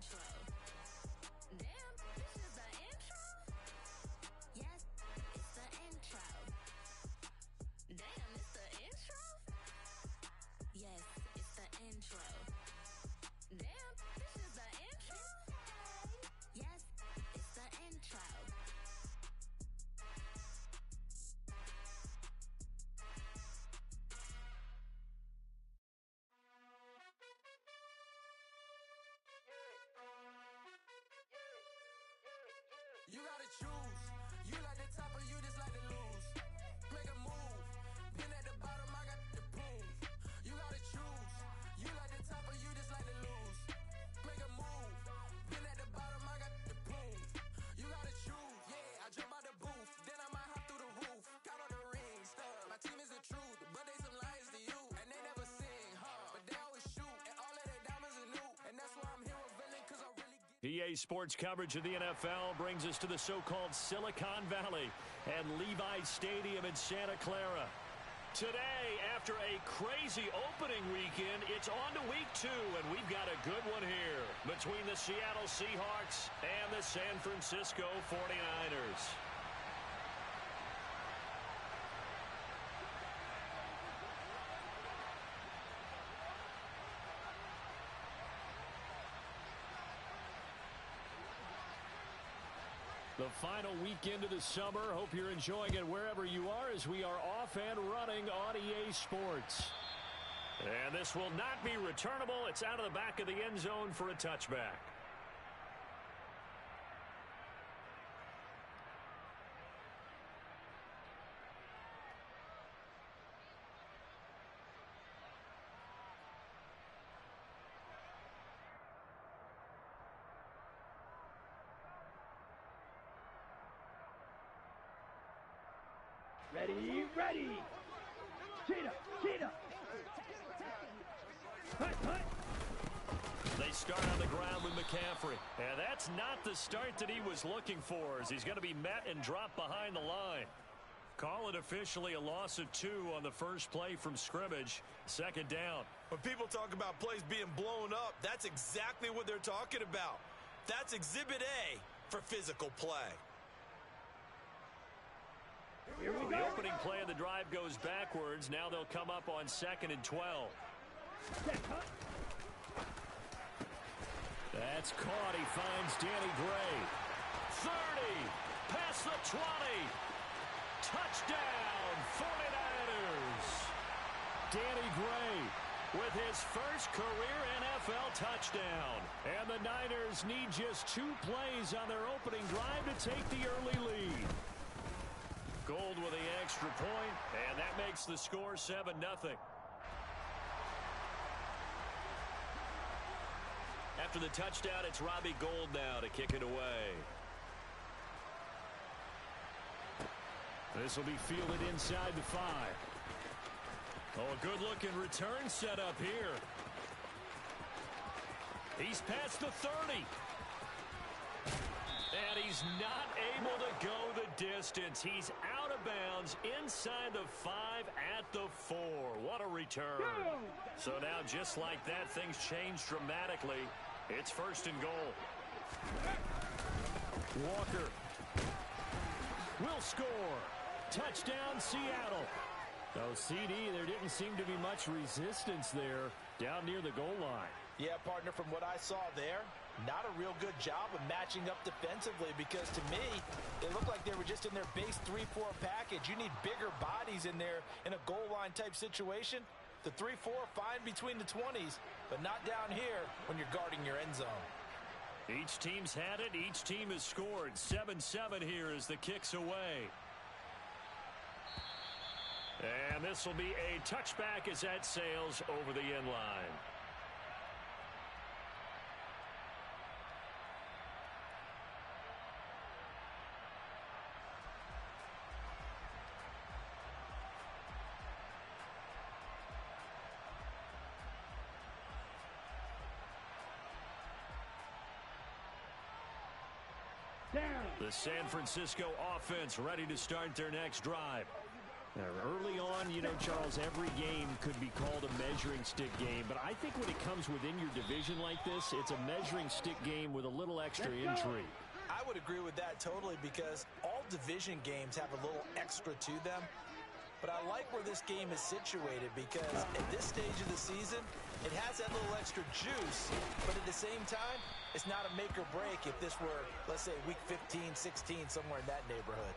intro. Damn, this is the intro? Yes, it's the intro. Damn, it's the intro? Yes, it's the intro. Damn, this is the intro? Yes, it's the intro. You gotta choose. You like the top or you just like to lose. Make a move. Been at the bottom, I got the prove. You gotta choose. You like the top or you just like to lose. Make a move. Been at the bottom, I got the prove. You gotta choose. Yeah, I jump out the booth. Then I might hop through the roof. Count on the rings. Stuff. My team is the truth, but they some liars to you. And they never sing, but they always shoot. And all of their diamonds are new. And that's why I'm here with Villain, cause I really PA Sports coverage of the NFL brings us to the so-called Silicon Valley at Levi's Stadium in Santa Clara. Today, after a crazy opening weekend, it's on to week 2, and we've got a good one here between the Seattle Seahawks and the San Francisco 49ers. The final weekend of the summer. Hope you're enjoying it wherever you are as we are off and running on EA Sports. And this will not be returnable. It's out of the back of the end zone for a touchback. Ready, ready! Cheetah, cheetah! Hut, hut! They start on the ground with McCaffrey. And that's not the start that he was looking for, as he's going to be met and dropped behind the line. Call it officially a loss of 2 on the first play from scrimmage. Second down. When people talk about plays being blown up, that's exactly what they're talking about. That's Exhibit A for physical play. The opening play of the drive goes backwards. Now they'll come up on 2nd and 12. That's caught. He finds Danny Gray. 30. Past the 20. Touchdown, 49ers. Danny Gray with his first career NFL touchdown. And the Niners need just 2 plays on their opening drive to take the early lead. Gold with the extra point, and that makes the score 7-0. After the touchdown, it's Robbie Gould now to kick it away. This will be fielded inside the 5. Oh, a good-looking return set up here. He's past the 30. And he's not able to go the distance. He's out of bounds inside the 5 at the 4. What a return. So now, just like that, things change dramatically. It's 1st and goal. Walker will score. Touchdown, Seattle. Oh, CD, there didn't seem to be much resistance there down near the goal line. Yeah, partner, from what I saw there, not a real good job of matching up defensively, because to me, it looked like they were just in their base 3-4 package. You need bigger bodies in there in a goal line type situation. The 3-4, fine between the 20s, but not down here when you're guarding your end zone. Each team's had it. Each team has scored. 7-7 here as the kick's away. And this will be a touchback as that sails over the end line. Down. The San Francisco offense ready to start their next drive. Early on, you know, Charles, every game could be called a measuring stick game, but I think when it comes within your division like this, it's a measuring stick game with a little extra intrigue. I would agree with that totally because all division games have a little extra to them. But I like where this game is situated because at this stage of the season, it has that little extra juice, but at the same time, it's not a make or break if this were, let's say, week 15, 16, somewhere in that neighborhood.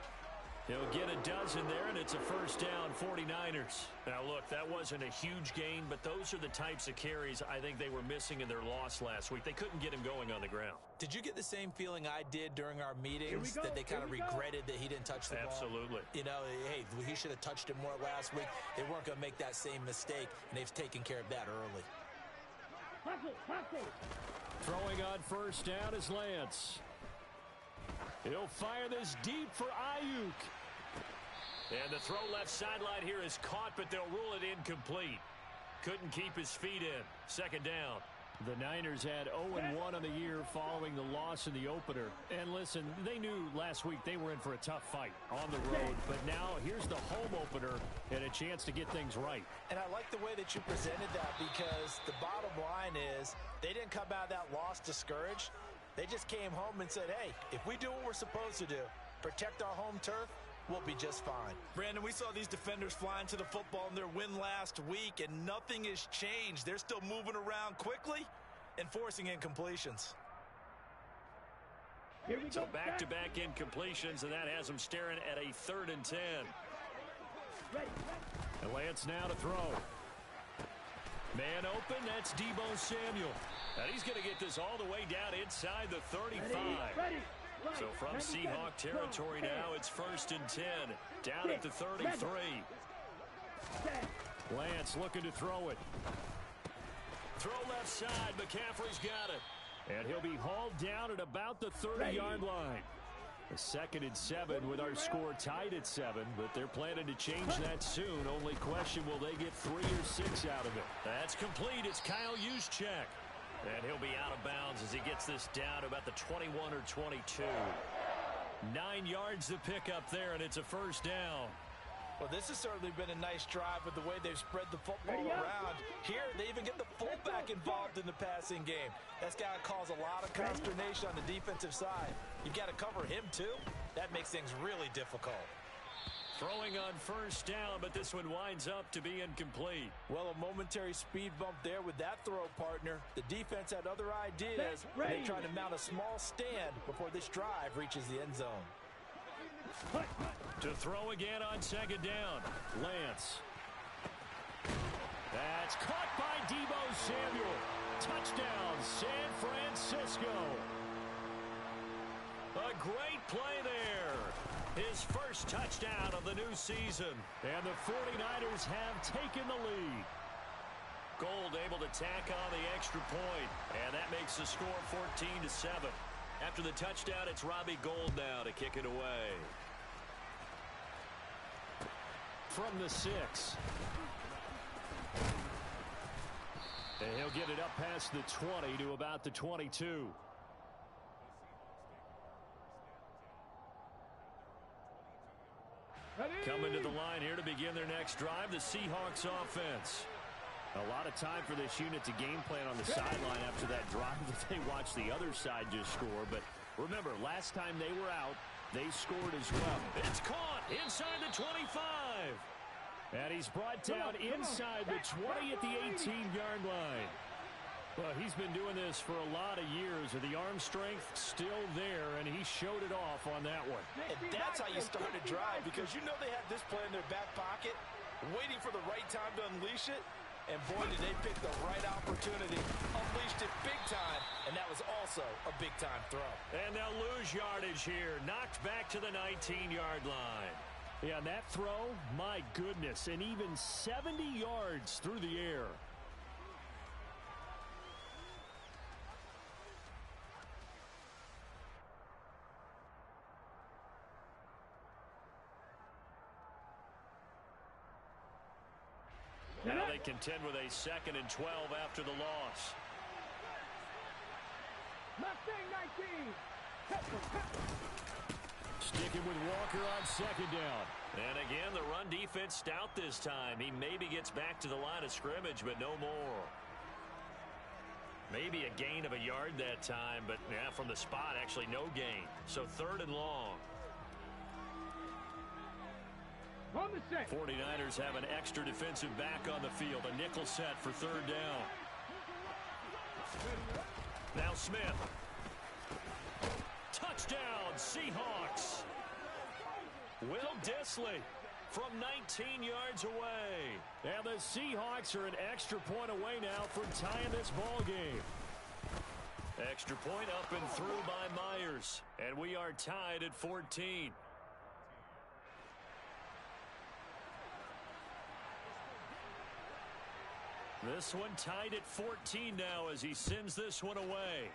He'll get a dozen there, and it's a first down, 49ers. Now, look, that wasn't a huge gain, but those are the types of carries I think they were missing in their loss last week. They couldn't get him going on the ground. Did you get the same feeling I did during our meetings that they kind of regretted that he didn't touch the ball? Absolutely. You know, hey, he should have touched it more last week. They weren't going to make that same mistake, and they've taken care of that early. Throwing on first down is Lance. He'll fire this deep for Ayuk. And the throw left sideline here is caught, but they'll rule it incomplete. Couldn't keep his feet in. Second down. The Niners had 0-1 on the year following the loss in the opener. And listen, they knew last week they were in for a tough fight on the road. But now here's the home opener and a chance to get things right. And I like the way that you presented that because the bottom line is they didn't come out of that loss discouraged. They just came home and said, hey, if we do what we're supposed to do, protect our home turf, we'll be just fine. Brandon, we saw these defenders flying to the football in their win last week, and nothing has changed. They're still moving around quickly and forcing incompletions. So back-to-back incompletions, and that has them staring at a 3rd and 10. And Lance now to throw. Man open, that's Deebo Samuel. And he's going to get this all the way down inside the 35. So from Seahawk territory now, it's 1st and 10. Down at the 33. Lance looking to throw it. Throw left side. McCaffrey's got it. And he'll be hauled down at about the 30-yard line. A 2nd and 7 with our score tied at 7, but they're planning to change that soon. Only question, will they get 3 or 6 out of it? That's complete. It's Kyle Juszczyk. And he'll be out of bounds as he gets this down to about the 21 or 22. 9 yards to pick up there, and it's a first down. Well, this has certainly been a nice drive with the way they've spread the football around. Here, they even get the fullback involved in the passing game. That's got to cause a lot of consternation on the defensive side. You've got to cover him, too. That makes things really difficult. Throwing on first down, but this one winds up to be incomplete. Well, a momentary speed bump there with that throw, partner. The defense had other ideas. They're trying to mount a small stand before this drive reaches the end zone. To throw again on 2nd down. Lance. That's caught by Deebo Samuel. Touchdown, San Francisco. A great play there. His first touchdown of the new season. And the 49ers have taken the lead. Gold able to tack on the extra point. And that makes the score 14-7. After the touchdown, it's Robbie Gould now to kick it away. From the 6. And he'll get it up past the 20 to about the 22. Coming to the line here to begin their next drive, the Seahawks offense. A lot of time for this unit to game plan on the sideline after that drive that they watched the other side just score. But remember, last time they were out, they scored as well. It's caught inside the 25. And he's brought down inside the 20 at the 18-yard line. Well, he's been doing this for a lot of years, and the arm strength still there, and he showed it off on that one. And that's how you start a drive, because you know they have this play in their back pocket, waiting for the right time to unleash it. And boy, did they pick the right opportunity. Unleashed it big time, and that was also a big-time throw. And they'll lose yardage here. Knocked back to the 19-yard line. Yeah, and that throw, my goodness, and even 70 yards through the air. Now they contend with a 2nd and 12 after the loss. Sticking with Walker on second down. And again, the run defense stout this time. He maybe gets back to the line of scrimmage, but no more. Maybe a gain of a yard that time, but yeah, from the spot, actually no gain. So 3rd and long. 49ers have an extra defensive back on the field. A nickel set for 3rd down. Now Smith. Touchdown, Seahawks. Will Dissly from 19 yards away. And the Seahawks are an extra point away now from tying this ball game. Extra point up and through by Myers. And we are tied at 14. This one tied at 14 now as he sends this one away.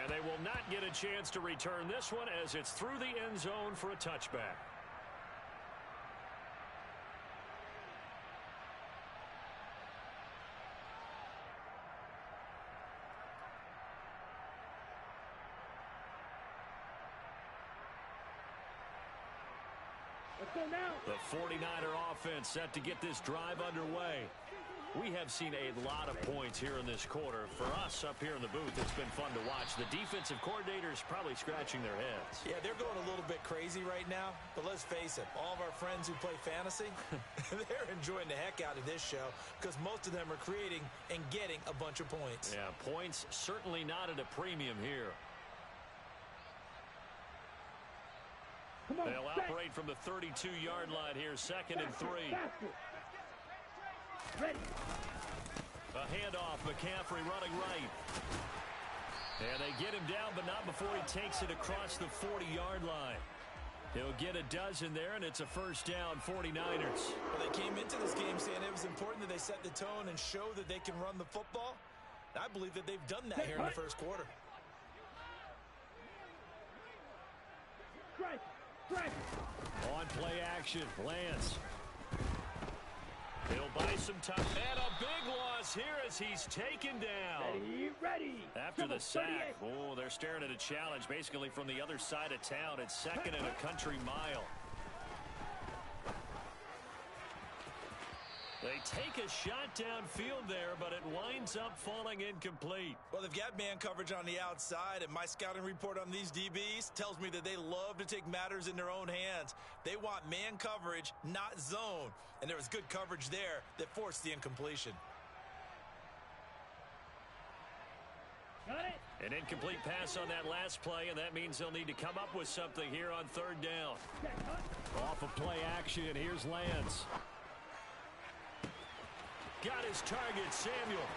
And they will not get a chance to return this one as it's through the end zone for a touchback. Let's go now. The 49er offense set to get this drive underway. We have seen a lot of points here in this quarter. For us up here in the booth, it's been fun to watch. The defensive coordinators probably scratching their heads. Yeah, they're going a little bit crazy right now. But let's face it, all of our friends who play fantasy, they're enjoying the heck out of this show because most of them are creating and getting a bunch of points. Yeah, points certainly not at a premium here. Come on, They'll operate from the 32-yard line here, 2nd and 3. Ready. A handoff, McCaffrey running right. And they get him down, but not before he takes it across the 40-yard line. He'll get a dozen there, and it's a 1st down, 49ers. Well, they came into this game saying it was important that they set the tone and show that they can run the football. I believe that they've done that here in the first quarter. Strike. Strike. On play action, Lance. He'll buy some time. And a big loss here as he's taken down. Ready. After the sack, oh, they're staring at a challenge basically from the other side of town. It's 2nd and a country mile. They take a shot downfield there, but it winds up falling incomplete. Well, they've got man coverage on the outside, and my scouting report on these DBs tells me that they love to take matters in their own hands. They want man coverage, not zone. And there was good coverage there that forced the incompletion. Got it. An incomplete pass on that last play, and that means they'll need to come up with something here on 3rd down. Off of play action, here's Lance. Got his target, Samuel.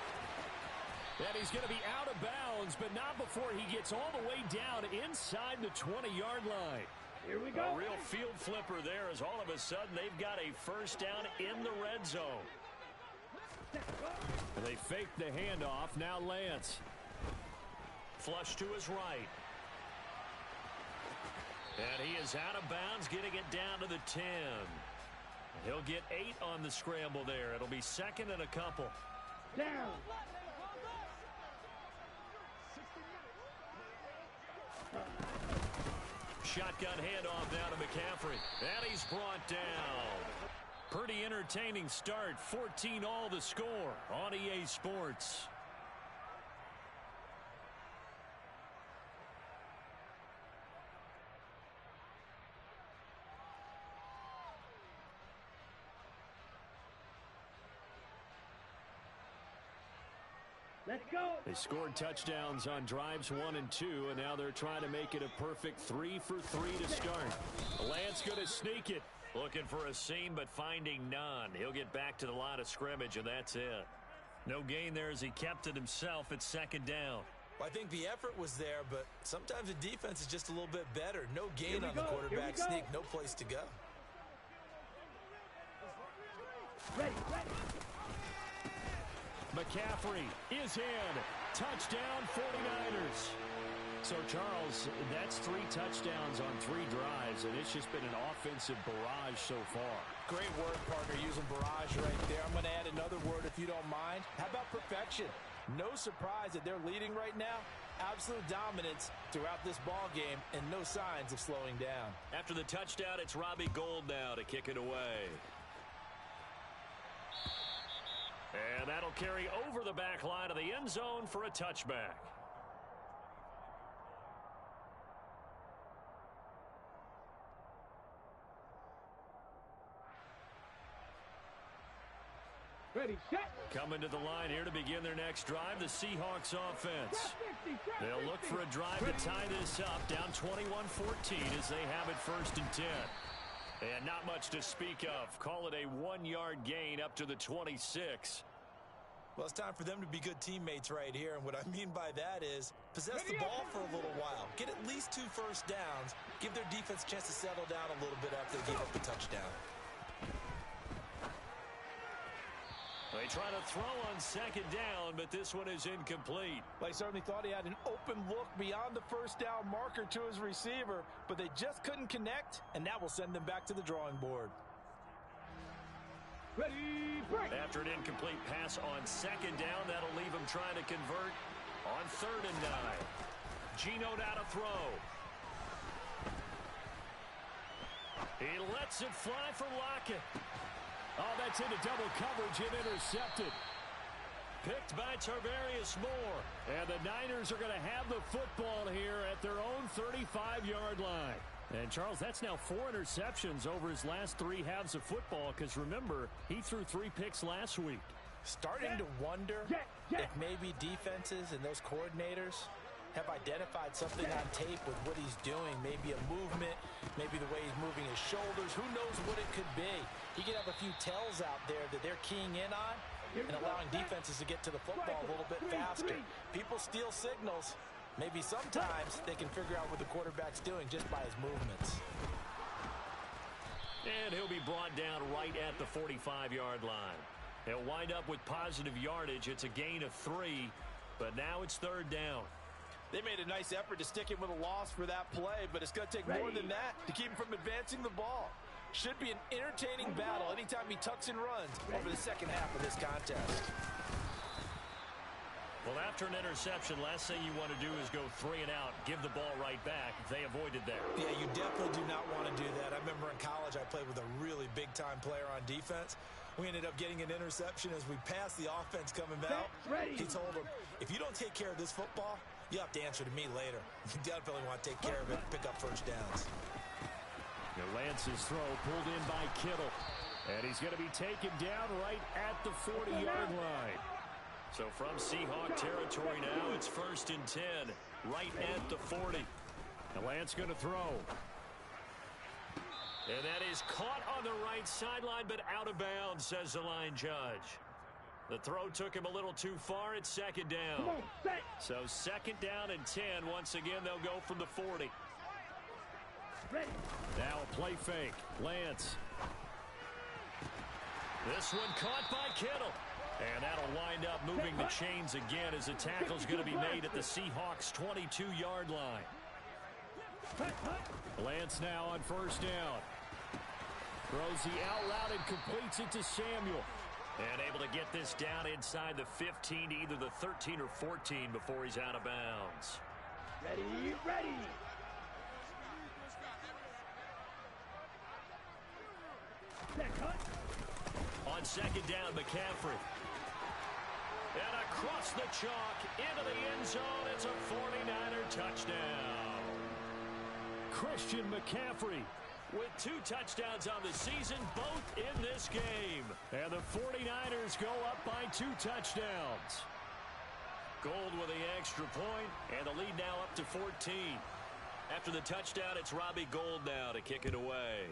And he's going to be out of bounds, but not before he gets all the way down inside the 20-yard line. Here we go. A real field flipper there as all of a sudden they've got a 1st down in the red zone. And they fake the handoff. Now Lance. Flush to his right. And he is out of bounds, getting it down to the 10. He'll get 8 on the scramble there. It'll be 2nd and a couple. Down. Shotgun handoff now to McCaffrey. And he's brought down. Pretty entertaining start. 14 all the score on EA Sports. Let's go. They scored touchdowns on drives 1 and 2, and now they're trying to make it a perfect 3 for 3 to start. Lance going to sneak it. Looking for a seam, but finding none. He'll get back to the line of scrimmage, and that's it. No gain there as he kept it himself at 2nd down. Well, I think the effort was there, but sometimes the defense is just a little bit better. No gain on the quarterback sneak, no place to go. Ready. McCaffrey is in. Touchdown 49ers. So, Charles, that's 3 touchdowns on 3 drives, and it's just been an offensive barrage so far. Great word, partner, using barrage right there. I'm going to add another word if you don't mind. How about perfection? No surprise that they're leading right now. Absolute dominance throughout this ball game and no signs of slowing down. After the touchdown, it's Robbie Gould now to kick it away. And that'll carry over the back line of the end zone for a touchback. Ready, set. Coming to the line here to begin their next drive, the Seahawks offense. They'll look for a drive to tie this up, down 21-14 as they have it 1st and 10. And not much to speak of. Call it a 1-yard gain up to the 26. Well, it's time for them to be good teammates right here. And what I mean by that is possess the ball for a little while. Get at least 2 first downs. Give their defense a chance to settle down a little bit after they give up a touchdown. They try to throw on 2nd down, but this one is incomplete. They certainly thought he had an open look beyond the first down marker to his receiver, but they just couldn't connect, and that will send them back to the drawing board. Ready, break. After an incomplete pass on 2nd down, that'll leave him trying to convert on 3rd and 9. Geno now to throw. He lets it fly for Lockett. Oh, that's into double coverage and intercepted. Picked by Tarvarius Moore. And the Niners are going to have the football here at their own 35-yard line. And, Charles, that's now 4 interceptions over his last 3 halves of football because, remember, he threw 3 picks last week. Starting to wonder if maybe defenses and those coordinators have identified something on tape with what he's doing. Maybe a movement, maybe the way he's moving his shoulders. Who knows what it could be? He could have a few tells out there that they're keying in on and allowing defenses to get to the football a little bit faster. People steal signals. Maybe sometimes they can figure out what the quarterback's doing just by his movements. And he'll be brought down right at the 45-yard line. He'll wind up with positive yardage. It's a gain of 3, but now it's 3rd down. They made a nice effort to stick him with a loss for that play, but it's going to take more than that to keep him from advancing the ball. Should be an entertaining battle anytime he tucks and runs over the second half of this contest. Well, after an interception, last thing you want to do is go 3 and out, give the ball right back. They avoided that. Yeah, you definitely do not want to do that. I remember in college I played with a really big-time player on defense. We ended up getting an interception as we passed the offense coming out. He told him, if you don't take care of this football, you have to answer to me later. You definitely want to take care of it, pick up first downs. Lance's throw pulled in by Kittle. And he's going to be taken down right at the 40-yard line. So from Seahawk territory now, it's 1st and 10, right at the 40. And Lance going to throw. And that is caught on the right sideline, but out of bounds, says the line judge. The throw took him a little too far. It's 2nd down. So 2nd down and 10. Once again, they'll go from the 40. Now a play fake. Lance. This one caught by Kittle. And that'll wind up moving the chains again as the tackle's going to be made at the Seahawks' 22-yard line. Lance now on 1st down. Throws the out route and completes it to Samuel. And able to get this down inside the 15 to either the 13 or 14 before he's out of bounds. Ready. On 2nd down, McCaffrey. And across the chalk into the end zone. It's a 49er touchdown. Christian McCaffrey with 2 touchdowns on the season, both in this game. And the 49ers go up by 2 touchdowns. Gould with the extra point, and the lead now up to 14. After the touchdown, it's Robbie Gould now to kick it away.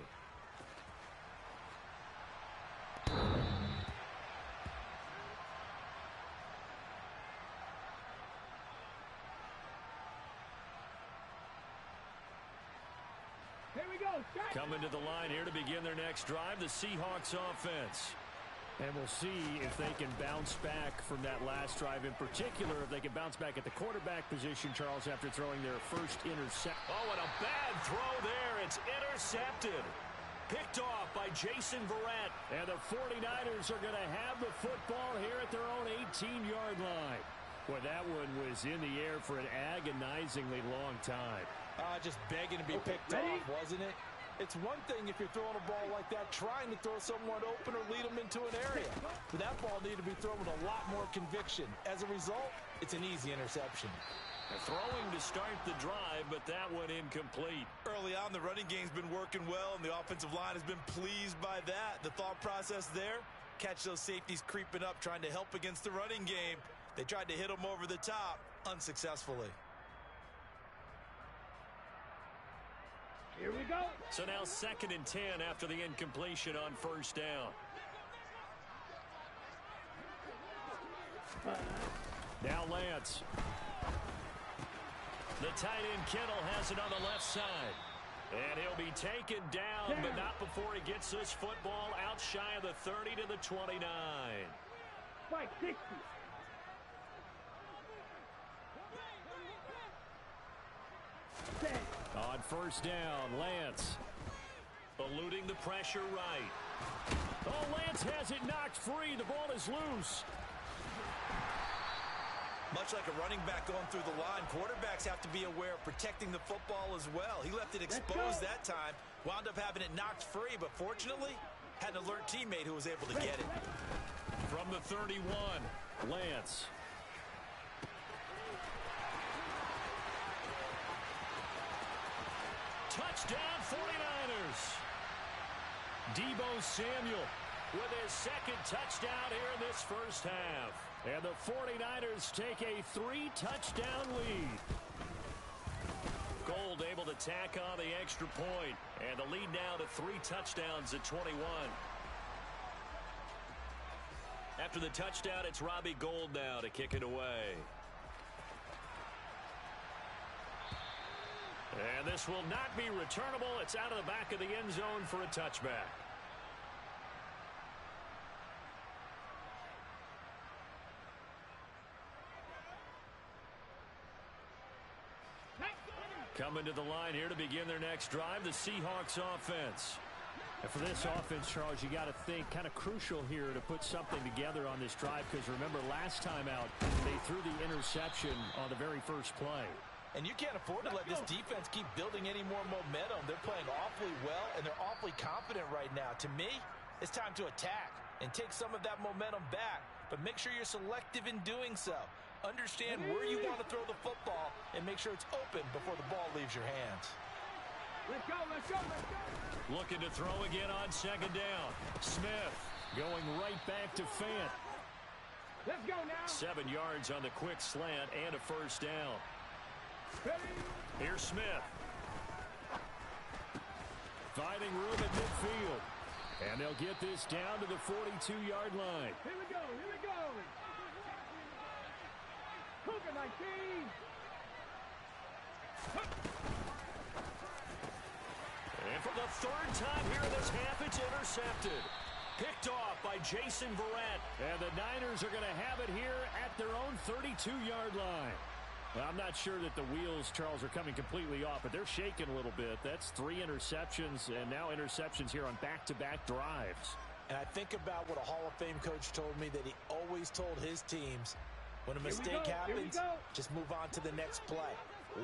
Here we go. Coming to the line here to begin their next drive, the Seahawks offense. And we'll see if they can bounce back from that last drive, in particular, if they can bounce back at the quarterback position, Charles, after throwing their first interception. Oh, and a bad throw there. It's intercepted. Picked off by Jason Verrett. And the 49ers are going to have the football here at their own 18-yard line. Boy, that one was in the air for an agonizingly long time. Just begging to be picked off, wasn't it? It's one thing if you're throwing a ball like that, trying to throw someone open or lead them into an area. But that ball needed to be thrown with a lot more conviction. As a result, it's an easy interception. Throwing to start the drive, but that one incomplete. Early on, the running game's been working well, and the offensive line has been pleased by that. The thought process there, catch those safeties creeping up, trying to help against the running game. They tried to hit them over the top, unsuccessfully. Here we go. So now 2nd and 10 after the incompletion on first down. Now Lance. The tight end Kittle has it on the left side. And he'll be taken down, but not before he gets this football out shy of the 30 to the 29. Fight 60. On first down, Lance eluding the pressure right. Oh, Lance has it knocked free. The ball is loose. Much like a running back going through the line, quarterbacks have to be aware of protecting the football as well. He left it exposed that time, wound up having it knocked free, but fortunately, had an alert teammate who was able to get it. From the 31, Lance. Touchdown 49ers. Deebo Samuel with his 2nd touchdown here in this first half. And the 49ers take a 3-touchdown lead. Gold able to tack on the extra point. And the lead now to 3 touchdowns at 21. After the touchdown, it's Robbie Gould now to kick it away. And this will not be returnable. It's out of the back of the end zone for a touchback. Coming to the line here to begin their next drive, the Seahawks offense. And for this offense, Charles, you got to think kind of crucial here to put something together on this drive, because remember last time out, they threw the interception on the very first play. And you can't afford to let this defense keep building any more momentum. They're playing awfully well, and they're awfully confident right now. To me, it's time to attack and take some of that momentum back, but make sure you're selective in doing so. Understand where you want to throw the football and make sure it's open before the ball leaves your hands. Let's go, let's go, let's go. Looking to throw again on 2nd down. Smith going right back to Fant. Let's go now. 7 yards on the quick slant and a first down. Ready. Here's Smith. Finding room at midfield. And they'll get this down to the 42-yard line. Here we go, here we go. Cougar 19. And for the 3rd time here in this half, it's intercepted. Picked off by Jason Verrett. And the Niners are going to have it here at their own 32-yard line. Well, I'm not sure that the wheels, Charles, are coming completely off, but they're shaking a little bit. That's 3 interceptions, and now interceptions here on back-to-back drives. And I think about what a Hall of Fame coach told me, that he always told his teams, when a mistake happens, just move on to the next play.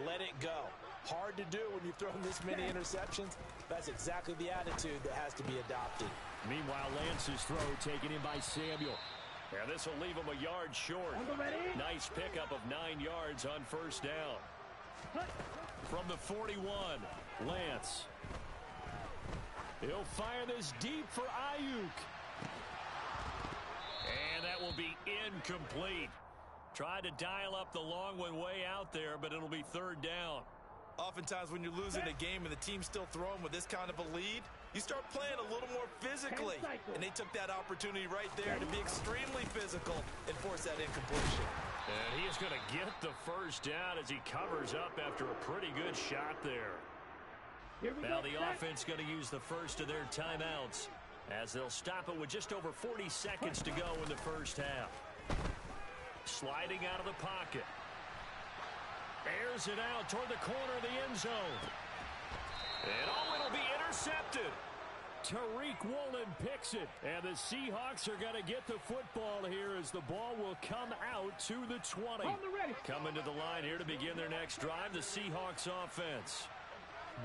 Let it go. Hard to do when you've thrown this many interceptions. That's exactly the attitude that has to be adopted. Meanwhile, Lance's throw taken in by Samuel. And this will leave him a yard short. Nice pickup of 9 yards on first down. From the 41, Lance. He'll fire this deep for Ayuk. And that will be incomplete. Tried to dial up the long one way out there, but it'll be 3rd down. Oftentimes when you're losing a game and the team's still throwing with this kind of a lead, you start playing a little more physically. And they took that opportunity right there to be extremely physical and force that incompletion. And he is going to get the first down as he covers up after a pretty good shot there. Now the offense going to use the first of their timeouts as they'll stop it with just over 40 seconds to go in the first half. Sliding out of the pocket. Airs it out toward the corner of the end zone. And it'll be intercepted. Tariq Woolen picks it. And the Seahawks are going to get the football here as the ball will come out to the 20. Coming to the line here to begin their next drive, the Seahawks offense.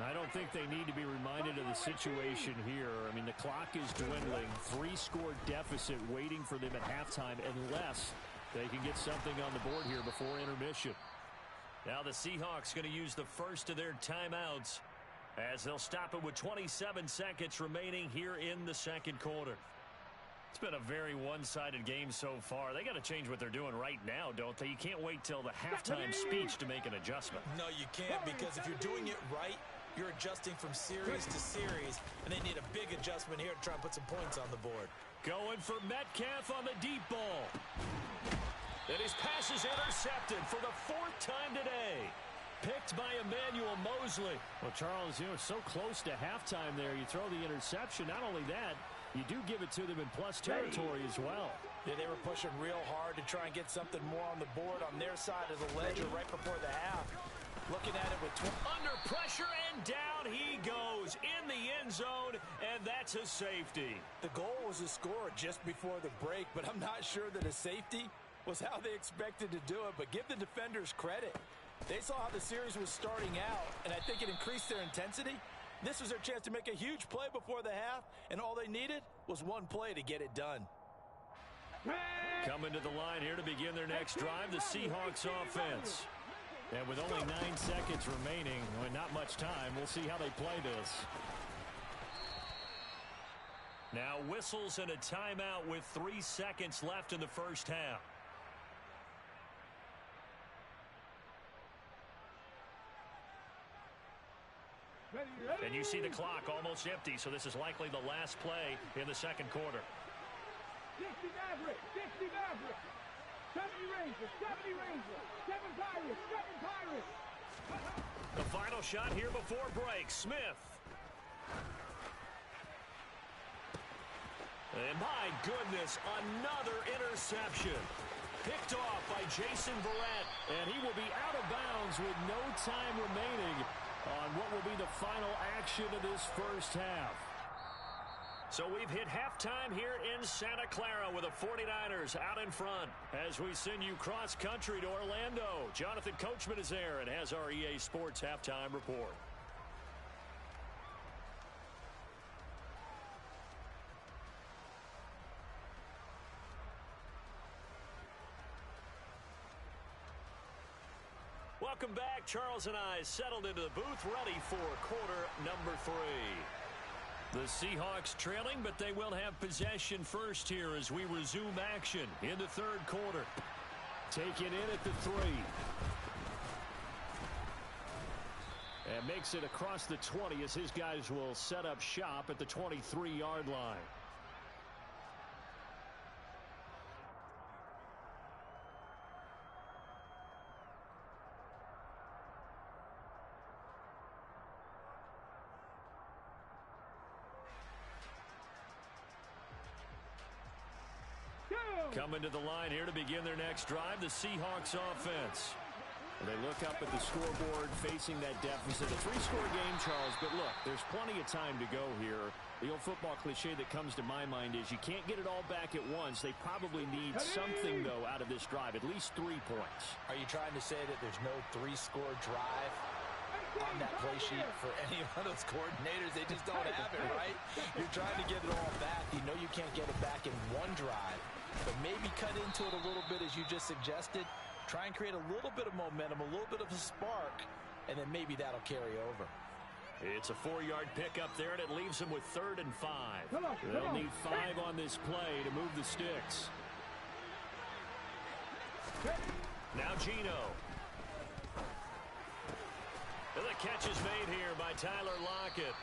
I don't think they need to be reminded of the situation here. I mean, the clock is dwindling. 3-score deficit waiting for them at halftime unless they can get something on the board here before intermission. Now the Seahawks going to use the first of their timeouts as they'll stop it with 27 seconds remaining here in the second quarter. It's been a very one-sided game so far. They got to change what they're doing right now, don't they? You can't wait till the halftime speech to make an adjustment. No, you can't, because if you're doing it right, you're adjusting from series to series, and they need a big adjustment here to try and put some points on the board. Going for Metcalf on the deep ball. And his pass is intercepted for the 4th time today. Picked by Emmanuel Mosley. Well, Charles, you know, it's so close to halftime there. You throw the interception. Not only that, you do give it to them in plus territory as well. Yeah, they were pushing real hard to try and get something more on the board on their side of the ledger right before the half. Looking at it with under pressure, and down he goes in the end zone, and that's a safety. The goal was to score just before the break, but I'm not sure that a safety was how they expected to do it. But give the defenders credit. They saw how the series was starting out, and I think it increased their intensity. This was their chance to make a huge play before the half, and all they needed was one play to get it done. Coming to the line here to begin their next drive, the Seahawks offense. And with only 9 seconds remaining, well, not much time, we'll see how they play this. Now whistles and a timeout with 3 seconds left in the first half. And you see the clock almost empty, so this is likely the last play in the second quarter. 60 Maverick, 60 Maverick, 70 Rangers, 70 Rangers, 7 Pirates, 7 Pirates. The final shot here before break. Smith. And my goodness, another interception. Picked off by Jason Verrett, and he will be out of bounds with no time remaining on what will be the final action of this first half. So we've hit halftime here in Santa Clara with the 49ers out in front. As we send you cross-country to Orlando, Jonathan Coachman is there and has our EA Sports halftime report. Welcome back. Charles and I settled into the booth, ready for quarter number 3. The Seahawks trailing, but they will have possession first here as we resume action in the third quarter. Taken in at the 3. And makes it across the 20 as his guys will set up shop at the 23-yard line. Coming to the line here to begin their next drive, the Seahawks offense. They look up at the scoreboard facing that deficit. A 3-score game, Charles, but look, there's plenty of time to go here. The old football cliche that comes to my mind is you can't get it all back at once. They probably need something, though, out of this drive, at least 3 points. Are you trying to say that there's no 3-score drive on that play sheet for any of those coordinators? They just don't have it, right? You're trying to get it all back. You know you can't get it back in one drive, but maybe cut into it a little bit as you just suggested. Try and create a little bit of momentum, a little bit of a spark, and then maybe that'll carry over. It's a 4-yard pickup there, and it leaves them with 3rd and 5. They'll need 5 on this play to move the sticks. Now Gino. The catch is made here by Tyler Lockett.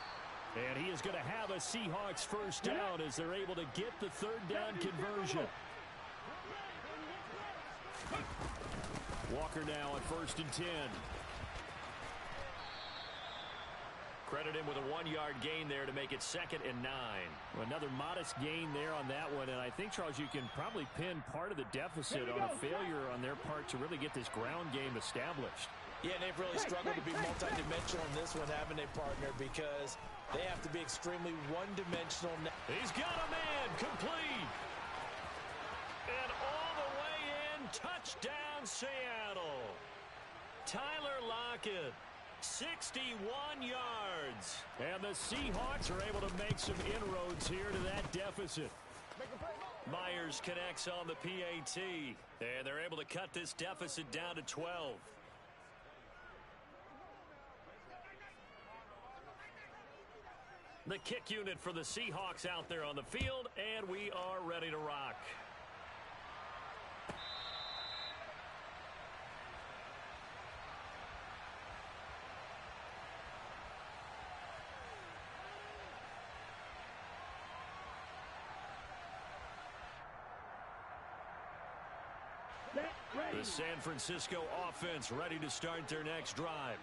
And he is going to have a Seahawks first down as they're able to get the 3rd down conversion. Walker now at 1st and 10. Credit him with a 1-yard gain there to make it 2nd and 9. Well, another modest gain there on that one, and I think, Charles, you can probably pin part of the deficit on a failure on their part to really get this ground game established. Yeah, they've really struggled to be multidimensional in this one, having a partner, because they have to be extremely one-dimensional. He's got a man, complete. And all the way in, touchdown Seattle. Tyler Lockett, 61 yards. And the Seahawks are able to make some inroads here to that deficit. Myers connects on the PAT, and they're able to cut this deficit down to 12. The kick unit for the Seahawks out there on the field, and we are ready to rock. The San Francisco offense ready to start their next drive.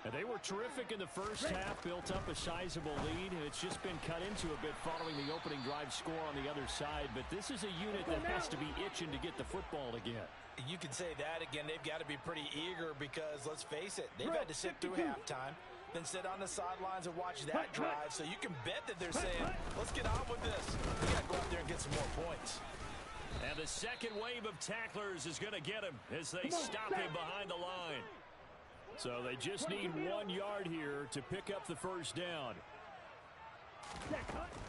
And they were terrific in the first half, built up a sizable lead, and it's just been cut into a bit following the opening drive score on the other side. But this is a unit that has to be itching to get the football again. You can say that again. They've got to be pretty eager because, let's face it, they've had to sit through halftime, then sit on the sidelines and watch that drive. So you can bet that they're saying, let's get on with this. We got to go out there and get some more points. And the second wave of tacklers is going to get him as they stop him behind the line. So they just need 1 yard here to pick up the first down.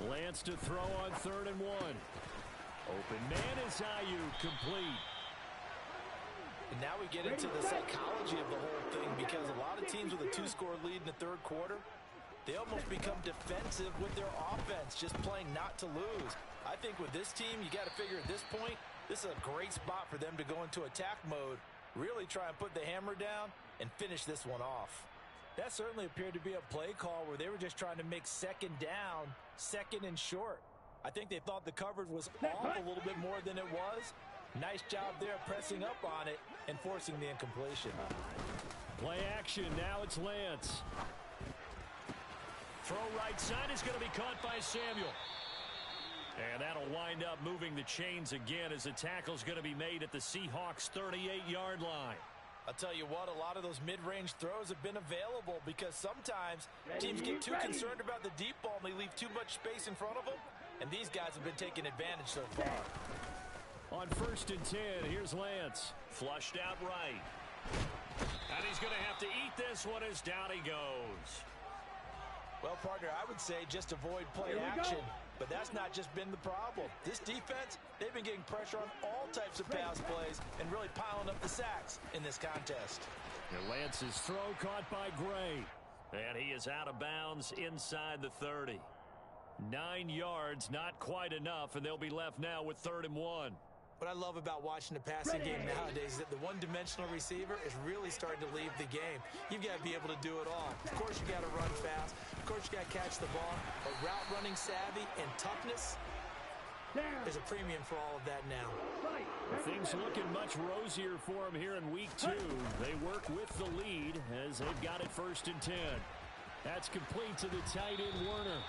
Lance to throw on 3rd and 1. Open man is Ayuk, complete. And now we get into the psychology of the whole thing, because a lot of teams with a 2-score lead in the third quarter, they almost become defensive with their offense, just playing not to lose. I think with this team, you got to figure at this point, this is a great spot for them to go into attack mode, really try and put the hammer down and finish this one off. That certainly appeared to be a play call where they were just trying to make 2nd down, 2nd and short. I think they thought the coverage was off a little bit more than it was. Nice job there pressing up on it and forcing the incompletion. Play action, now it's Lance. Throw right side is going to be caught by Samuel. And that'll wind up moving the chains again as the tackle's going to be made at the Seahawks' 38-yard line. I'll tell you what, a lot of those mid-range throws have been available because sometimes teams get too concerned about the deep ball and they leave too much space in front of them, and these guys have been taking advantage so far. On 1st and 10, here's Lance. Flushed out right. And he's going to have to eat this one as down he goes. Well, partner, I would say just avoid play action, but that's not just been the problem. This defense, they've been getting pressure on all types of pass plays and really piling up the sacks in this contest. And Lance's throw caught by Gray. And he is out of bounds inside the 30. 9 yards, not quite enough, and they'll be left now with 3rd and 1. What I love about watching the passing game nowadays is that the one-dimensional receiver is really starting to leave the game. You've got to be able to do it all. Of course, you got to run fast. Of course, you got to catch the ball. But route running savvy and toughness, there's a premium for all of that now. Things looking much rosier for them here in week 2. They work with the lead as they've got it 1st and 10. That's complete to the tight end, Werner.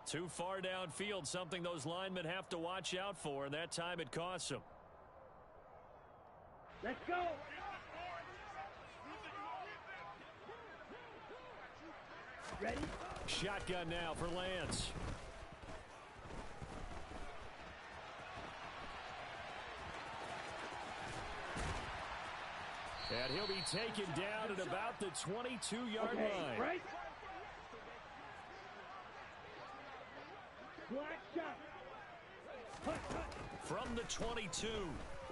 Too far downfield, something those linemen have to watch out for, and that time it costs them. Let's go. Ready? Shotgun now for Lance. And he'll be taken down at about the 22-yard line. Right. Black shot. From the 22,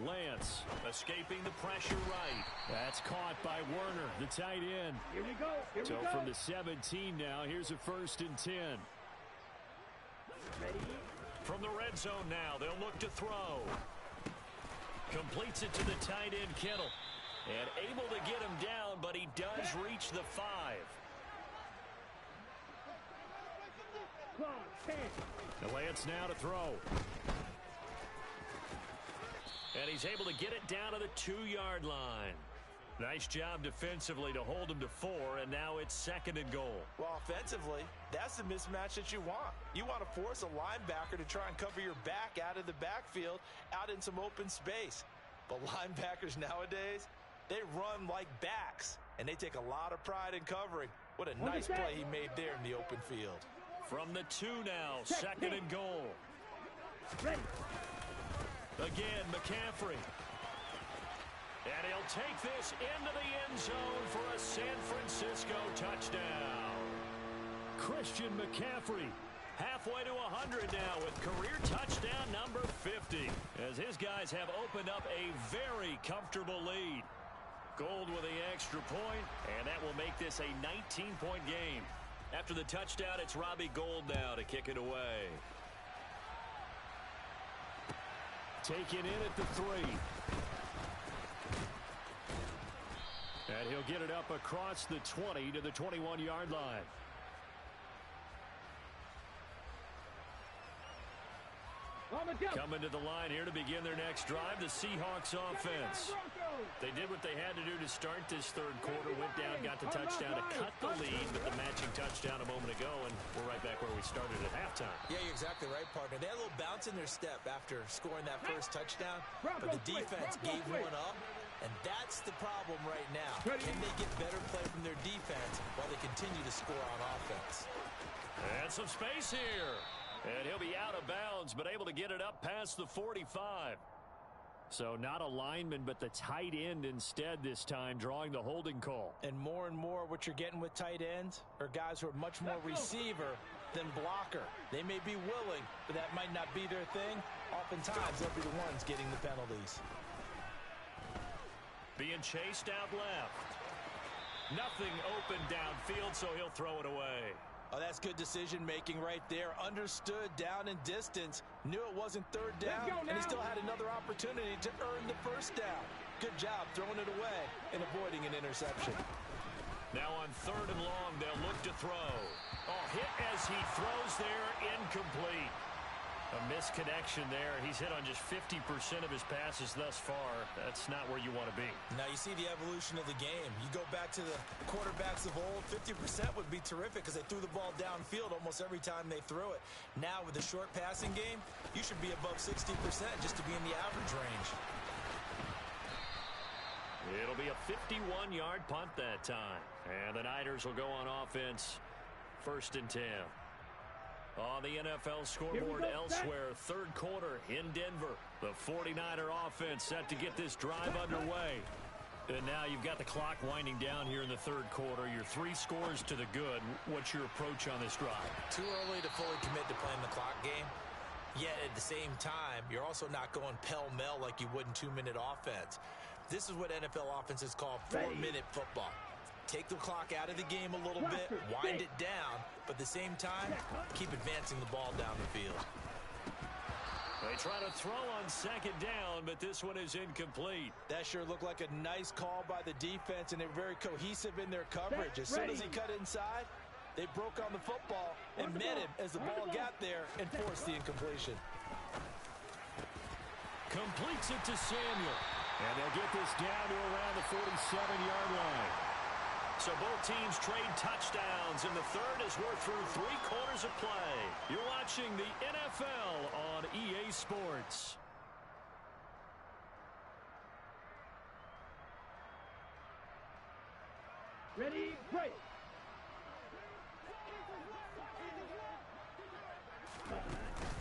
Lance escaping the pressure right. That's caught by Werner, the tight end. Here we go. So from the 17 now, here's a 1st and 10. Ready? From the red zone now, they'll look to throw. Completes it to the tight end, Kittle. And able to get him down, but he does reach the 5. Clock, 10. The Lance now to throw. And he's able to get it down to the 2-yard line. Nice job defensively to hold him to 4, and now it's 2nd and goal. Well, offensively, that's the mismatch that you want. You want to force a linebacker to try and cover your back out of the backfield, out in some open space. But linebackers nowadays, they run like backs, and they take a lot of pride in covering. What a nice play he made there in the open field. From the 2 now, 2nd and goal. Ready. Again, McCaffrey. And he'll take this into the end zone for a San Francisco touchdown. Christian McCaffrey halfway to 100 now with career touchdown number 50. As his guys have opened up a very comfortable lead. Gold with the extra point, and that will make this a 19-point game. After the touchdown, it's Robbie Gould now to kick it away. Taken in at the 3. And he'll get it up across the 20 to the 21-yard line. Coming to the line here to begin their next drive, the Seahawks offense. They did what they had to do to start this third quarter, went down, got the touchdown to cut the lead, but the matching touchdown a moment ago, and we're right back where we started at halftime. Yeah, you're exactly right, partner. They had a little bounce in their step after scoring that first touchdown, but the defense gave one up, and that's the problem right now. Can they get better play from their defense while they continue to score on offense? And some space here. And he'll be out of bounds, but able to get it up past the 45. So not a lineman, but the tight end instead this time, drawing the holding call. And more what you're getting with tight ends are guys who are much more receiver than blocker. They may be willing, but that might not be their thing. Oftentimes, they'll be the ones getting the penalties. Being chased out left. Nothing open downfield, so he'll throw it away. Oh, that's good decision-making right there. Understood down and distance. Knew it wasn't third down, and he still had another opportunity to earn the first down. Good job throwing it away and avoiding an interception. Now on 3rd and long, they'll look to throw. Oh, hit as he throws there, incomplete. A misconnection there. He's hit on just 50% of his passes thus far. That's not where you want to be. Now you see the evolution of the game. You go back to the quarterbacks of old, 50% would be terrific because they threw the ball downfield almost every time they threw it. Now with the short passing game, you should be above 60% just to be in the average range. It'll be a 51-yard punt that time. And the Niners will go on offense, 1st and 10. On the NFL scoreboard elsewhere, 3rd quarter in Denver. The 49er offense set to get this drive underway. And now you've got the clock winding down here in the 3rd quarter. Your 3 scores to the good. What's your approach on this drive? Too early to fully commit to playing the clock game. Yet at the same time, you're also not going pell-mell like you would in 2-minute offense. This is what NFL offenses call 4-minute football. Take the clock out of the game a little bit, wind it down, but at the same time, keep advancing the ball down the field. They try to throw on 2nd down, but this one is incomplete. That sure looked like a nice call by the defense, and they're very cohesive in their coverage. As soon as he cut inside, they broke on the football and met him as the ball got there and forced the incompletion. Completes it to Samuel. And they'll get this down to around the 47-yard line. So both teams trade touchdowns, and the 3rd as we're through 3 quarters of play. You're watching the NFL on EA Sports. Ready, play.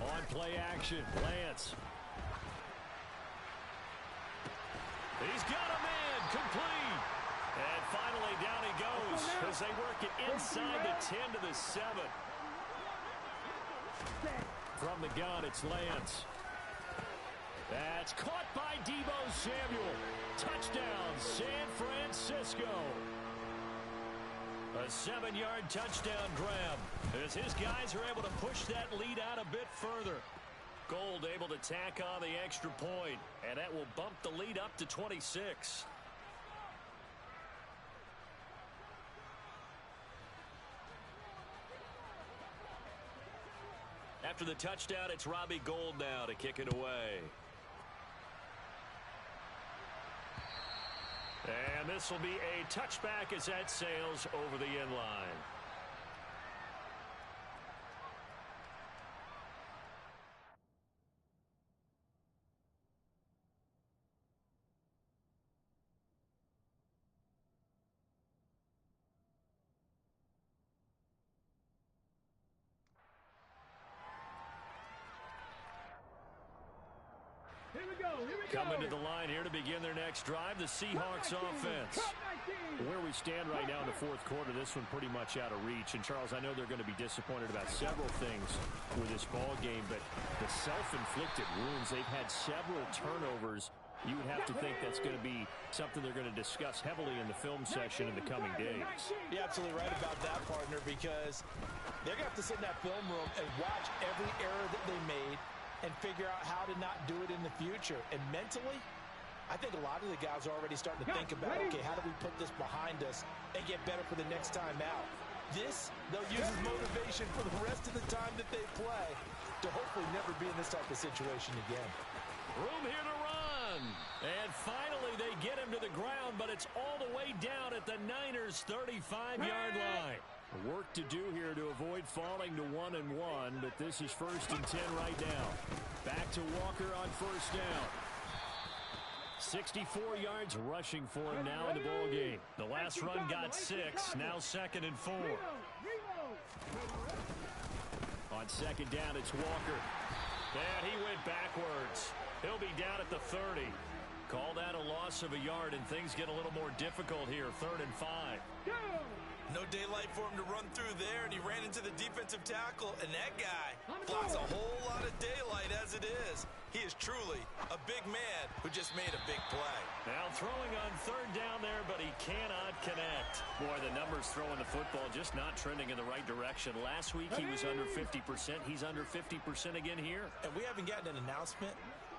On play action, Lance. He's got a man, complete. And finally down he goes as they work it inside the 10 to the 7. From the gun, it's Lance. That's caught by Deebo Samuel. Touchdown, San Francisco. A 7-yard touchdown grab as his guys are able to push that lead out a bit further. Gould able to tack on the extra point, and that will bump the lead up to 26. After the touchdown, it's Robbie Gould now to kick it away. And this will be a touchback as that sails over the end line. Here we go. Coming to the line here to begin their next drive, the Seahawks offense. Where we stand right now in the fourth quarter, this one pretty much out of reach. And, Charles, I know they're going to be disappointed about several things with this ball game, but the self-inflicted wounds, they've had several turnovers. You would have to think that's going to be something they're going to discuss heavily in the film session in the coming days. You're absolutely right about that, partner, because they're going to have to sit in that film room and watch every error that they made and figure out how to not do it in the future. And mentally, I think a lot of the guys are already starting to think about, okay, how do we put this behind us and get better for the next time out? This, they'll use as motivation for the rest of the time that they play to hopefully never be in this type of situation again. Room here to run. And finally, they get him to the ground, but it's all the way down at the Niners' 35-yard line. Work to do here to avoid falling to 1-1, but this is 1st and 10 right now. Back to Walker on first down. 64 yards rushing for him now in the ball game. The last run got 6, now 2nd and 4. On 2nd down, it's Walker. And he went backwards. He'll be down at the 30. Call that a loss of a yard, and things get a little more difficult here. 3rd and 5. No daylight for him to run through there, and he ran into the defensive tackle, and that guy blocks a whole lot of daylight as it is. He is truly a big man who just made a big play. Now throwing on 3rd down there, but he cannot connect. Boy, the numbers throwing the football just not trending in the right direction. Last week he was under 50%. He's under 50% again here. And we haven't gotten an announcement,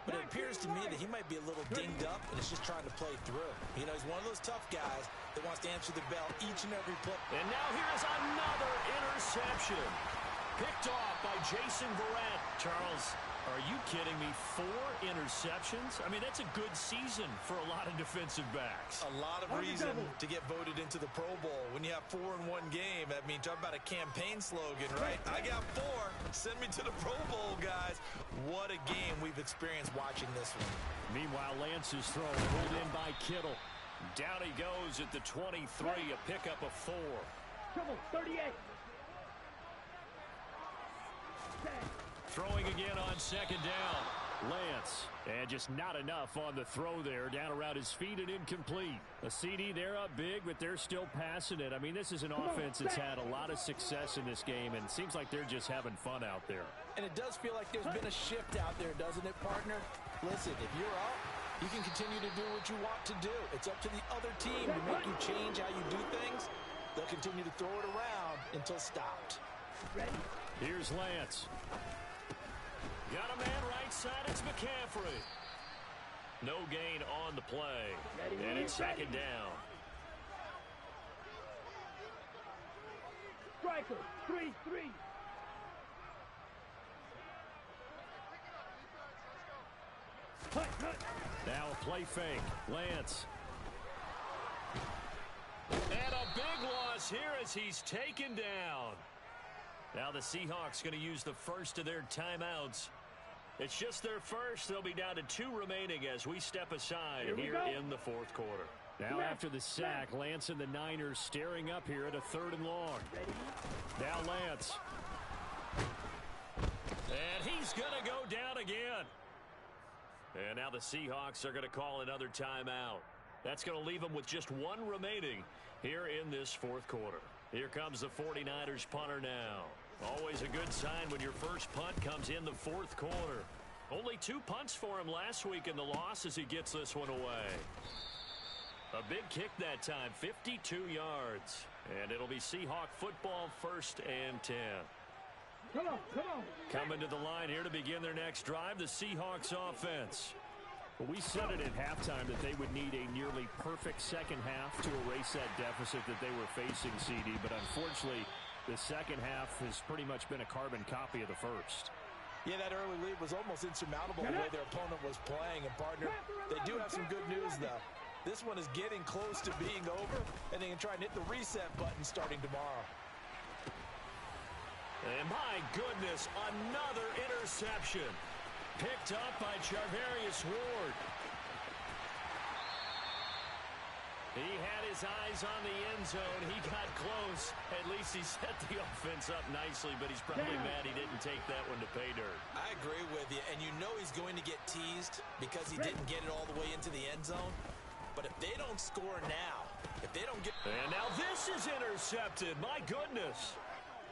but it appears to me that he might be a little dinged up and is just trying to play through. You know, he's one of those tough guys that wants to answer the bell each and every play. And now here's another interception. Picked off by Jason Verrett. Charles, are you kidding me? 4 interceptions? I mean, that's a good season for a lot of defensive backs. A lot of reason to get voted into the Pro Bowl. When you have 4 in one game, I mean, talk about a campaign slogan, right? I got 4. Send me to the Pro Bowl, guys. What a game we've experienced watching this one. Meanwhile, Lance's throw pulled in by Kittle. Down he goes at the 23, a pickup of 4. Trouble, 38. Throwing again on 2nd down. Lance. And just not enough on the throw there. Down around his feet and incomplete. A CD, they're up big, but they're still passing it. I mean, this is an offense that's had a lot of success in this game, and it seems like they're just having fun out there. And it does feel like there's been a shift out there, doesn't it, partner? Listen, if you're up, you can continue to do what you want to do. It's up to the other team to make you change how you do things. They'll continue to throw it around until stopped. Ready? Here's Lance. Got a man right side, it's McCaffrey. No gain on the play. And it's 2nd down. Striker, 3-3. Now a play fake. Lance. And a big loss here as he's taken down. Now the Seahawks going to use the first of their timeouts. It's just their first. They'll be down to 2 remaining as we step aside here in the fourth quarter. Now after the sack, Lance and the Niners staring up here at a 3rd and long. Now Lance. And he's going to go down again. And now the Seahawks are going to call another timeout. That's going to leave them with just 1 remaining here in this fourth quarter. Here comes the 49ers punter now. Always a good sign when your first punt comes in the fourth quarter. Only 2 punts for him last week in the loss as he gets this one away. A big kick that time, 52 yards. And it'll be Seahawk football, 1st and 10. Come on, come on. Coming to the line here to begin their next drive, the Seahawks offense. Well, we said it at halftime that they would need a nearly perfect second half to erase that deficit that they were facing, CD. But unfortunately, the second half has pretty much been a carbon copy of the first. Yeah, that early lead was almost insurmountable the way their opponent was playing. And, partner, they do have some good news, though. This one is getting close to being over, and they can try and hit the reset button starting tomorrow. And my goodness, another interception. Picked up by Charvarius Ward. He had his eyes on the end zone. He got close. At least he set the offense up nicely, but he's probably mad he didn't take that one to pay dirt. I agree with you, and you know he's going to get teased because he didn't get it all the way into the end zone. But if they don't score now, if they don't get... And now this is intercepted. My goodness.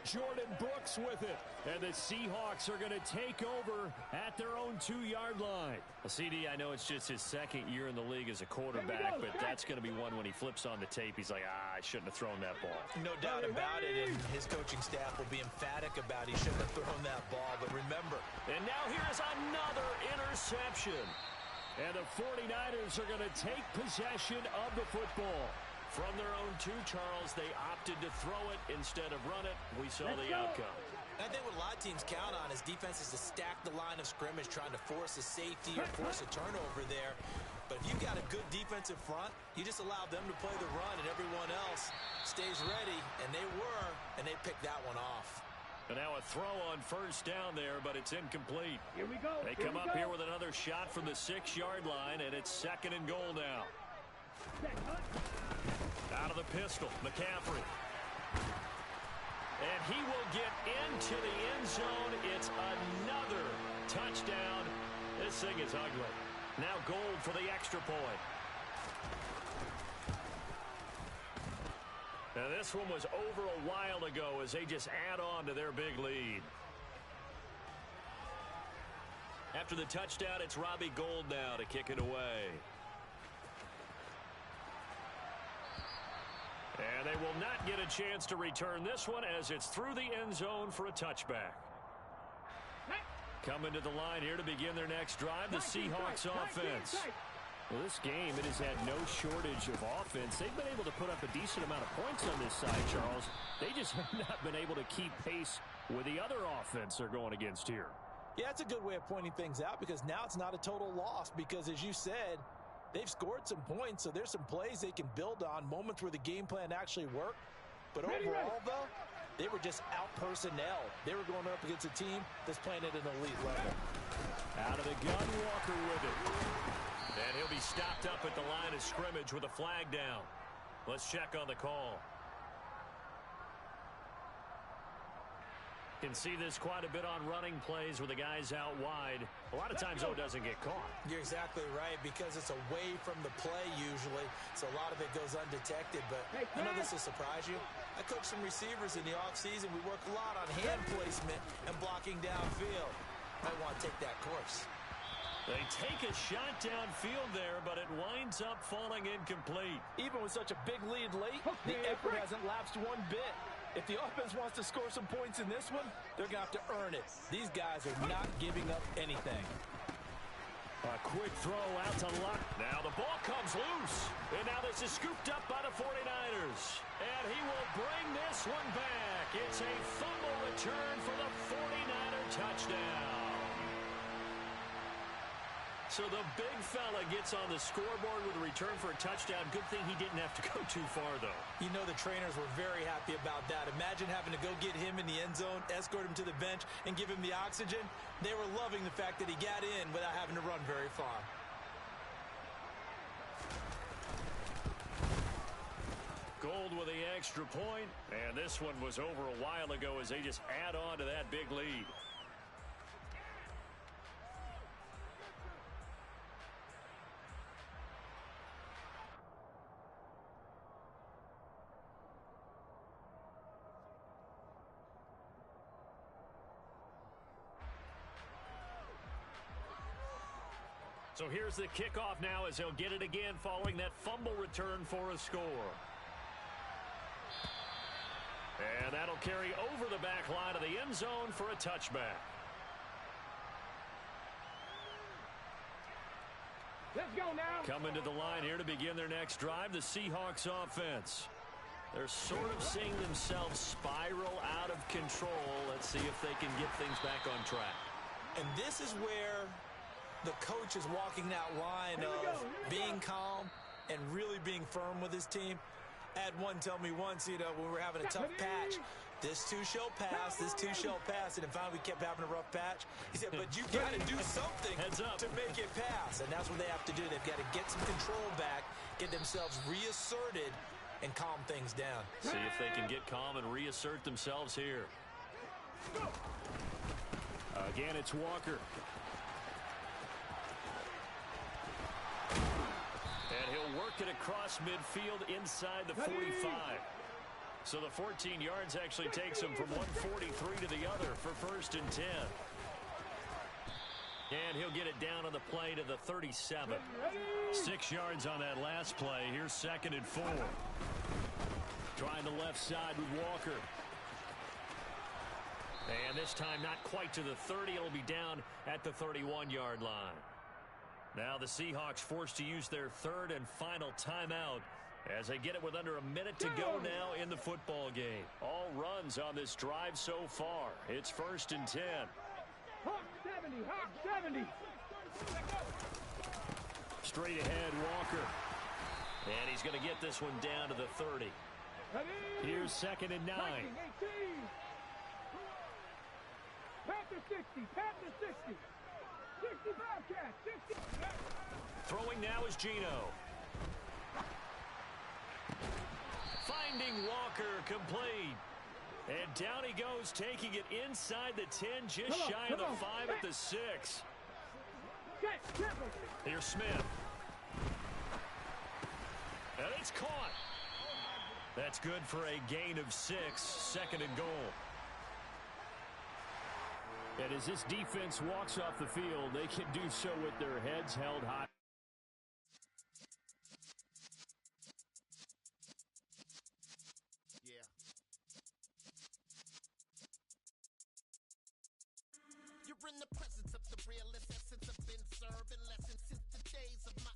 Jordan Brooks with it. And the Seahawks are going to take over at their own 2-yard line. Well, CD, I know it's just his second year in the league as a quarterback, but that's going to be one when he flips on the tape. He's like, I shouldn't have thrown that ball. No doubt about it, and his coaching staff will be emphatic about he shouldn't have thrown that ball. But remember. And now here's another interception. And the 49ers are going to take possession of the football. From their own 2, Charles, they opted to throw it instead of run it. We saw the outcome. I think what a lot of teams count on is defenses to stack the line of scrimmage, trying to force a safety or force a turnover there. But if you've got a good defensive front, you just allow them to play the run, and everyone else stays ready, and they were, and they picked that one off. And now a throw on first down there, but it's incomplete. Here we go. They come up here with another shot from the 6-yard line, and it's 2nd and goal now. Out of the pistol, McCaffrey. And he will get into the end zone. It's another touchdown. This thing is ugly. Now Gold for the extra point. Now this one was over a while ago as they just add on to their big lead. After the touchdown, it's Robbie Gould now to kick it away. And they will not get a chance to return this one as it's through the end zone for a touchback. Coming to the line here to begin their next drive, the Seahawks offense. Well, this game, it has had no shortage of offense. They've been able to put up a decent amount of points on this side, Charles. They just have not been able to keep pace with the other offense they're going against here. Yeah, it's a good way of pointing things out because now it's not a total loss because, as you said, they've scored some points, so there's some plays they can build on, moments where the game plan actually worked. But overall, though, they were just out-personnel. They were going up against a team that's playing at an elite level. Out of the gun, Walker with it. And he'll be stopped up at the line of scrimmage with a flag down. Let's check on the call. Can see this quite a bit on running plays with the guys out wide. A lot of times, though, it doesn't get caught. You're exactly right because it's away from the play usually, so a lot of it goes undetected. But I know this will surprise you. I coach some receivers in the offseason. We work a lot on hand placement and blocking downfield. Might want to take that course. They take a shot downfield there, but it winds up falling incomplete. Even with such a big lead late, the effort hasn't lapsed one bit. If the offense wants to score some points in this one, they're going to have to earn it. These guys are not giving up anything. A quick throw out to Luck. Now the ball comes loose. And now this is scooped up by the 49ers. And he will bring this one back. It's a fumble return for the 49er touchdown. So the big fella gets on the scoreboard with a return for a touchdown. Good thing he didn't have to go too far, though. You know the trainers were very happy about that. Imagine having to go get him in the end zone, escort him to the bench, and give him the oxygen. They were loving the fact that he got in without having to run very far. Gold with the extra point, and this one was over a while ago as they just add on to that big lead. So here's the kickoff now as he'll get it again following that fumble return for a score. And that'll carry over the back line of the end zone for a touchback. Let's go now. Coming to the line here to begin their next drive, the Seahawks offense. They're sort of seeing themselves spiral out of control. Let's see if they can get things back on track. And this is where the coach is walking that line of being calm and really being firm with his team. I had one tell me once, when we were having a tough patch, this too shall pass, this too shall pass, and then finally we kept having a rough patch. He said, but you got to do something to make it pass, and that's what they have to do. They've got to get some control back, get themselves reasserted, and calm things down. See if they can get calm and reassert themselves here. Again, it's Walker. And he'll work it across midfield inside the 45. So the 14 yards actually takes him from 143 to the other for 1st and 10. And he'll get it down on the play to the 37. 6 yards on that last play. Here's 2nd and 4. Trying the left side with Walker. And this time not quite to the 30. It'll be down at the 31-yard line. Now the Seahawks forced to use their 3rd and final timeout as they get it with under a minute to go now in the football game. All runs on this drive so far. It's 1st and 10. Hawk 70, Hawk 70. Straight ahead, Walker. And he's going to get this one down to the 30. Here's 2nd and 9. 18. Panther 60, Panther 60. 65 catch, 60. Throwing now is Geno. Finding Walker, complete. And down he goes, taking it inside the 10, just shy of the 5 at the 6. Here's Smith. And it's caught. That's good for a gain of 6, 2nd and goal. And as this defense walks off the field, they can do so with their heads held high. Yeah. You're in the presence of the realest essence of been serving lessons since the days of my